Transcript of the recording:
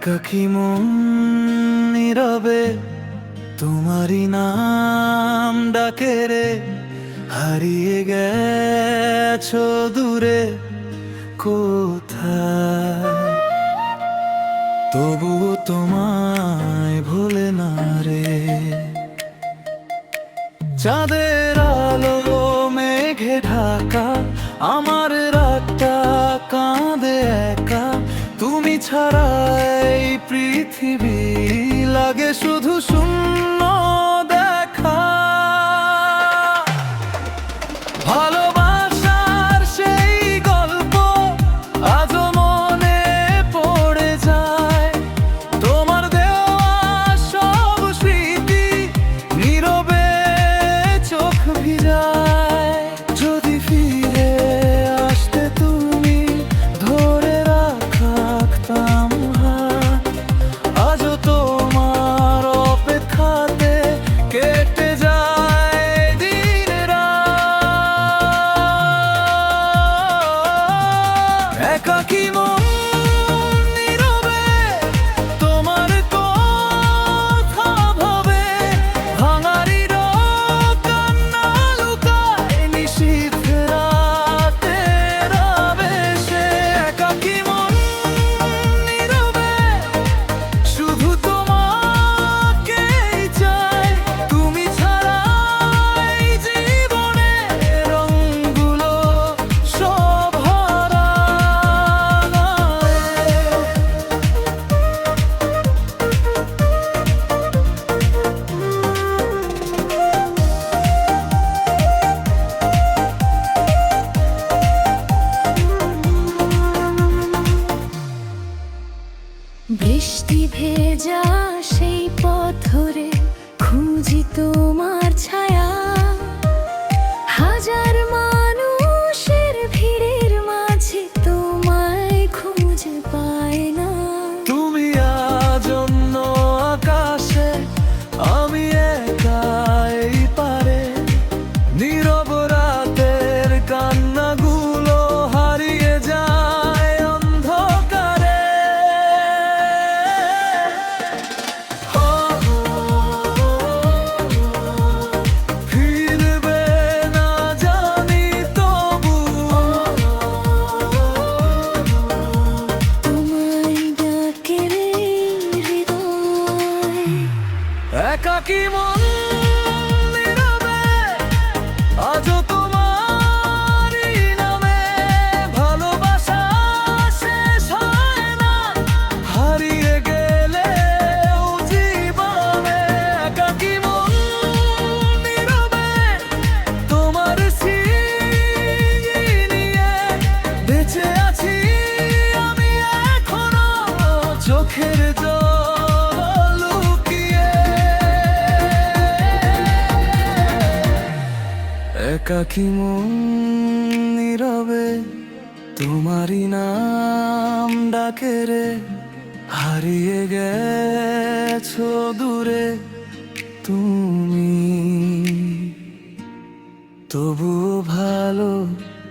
একাকী মন নীরবে তোমারই নাম ডাকে রে, হারিয়ে গেছো দূরে কোথায়। তবুও তোমায় ভোলে না রে। চাঁদের আলো মেঘে ঢাকা, আমার রাতটা কাঁদে একা। তুমি ছাড়া এই পৃথিবী লাগে শুধু শূন্য দেখা। ভালোবাসার সেই গল্প আজও মনে পড়ে যায়। তোমার দেওয়া সব স্মৃতি নীরবে চোখ ভিজায়। যদি ফিরে আসতে তুমি ধরে রাখতাম হাত, আজও তোমার অপেক্ষাতে কেটে যায় দিন রাত। একাকী মন নীরবে তোমার কথা ভাবে, ভাঙারির কান্না লুকায় নিশীথ রাতের আবেশে। একাকী মন নীরবে শুধু তোমাকেই চায়। তুমি ছাড়া এই জীবনের রঙগুলো সব হারায়। বৃষ্টি ভেজা সেই পথ ধরে খুঁজি তোমার ছায়া। হাজার মানুষের ভিড়ের মাঝে তোমায় খুঁজে পায় না। তুমি আজ অন্য আকাশে, আমি একাই পারে। নীরব রাতের কান্নাগুলো হারিয়ে যায় অন্ধকারে। ফিরবে না জানি তবু তোমায় ডাকে রে হৃদয়। একাকী মন নীরবে আজও তোমারই নামে। ভালোবাসা শেষ হয় না হারিয়ে গেলেও জীবনে। একাকী মন নীরবে তোমার স্মৃতি নিয়ে বেঁচে আছি আমি এখনো চোখের জল লুকিয়ে। একাকী মন নীরবে তোমারই নাম ডাকে রে, হারিয়ে গেছো দূরে তুমি। তবুও ভালোবাসে।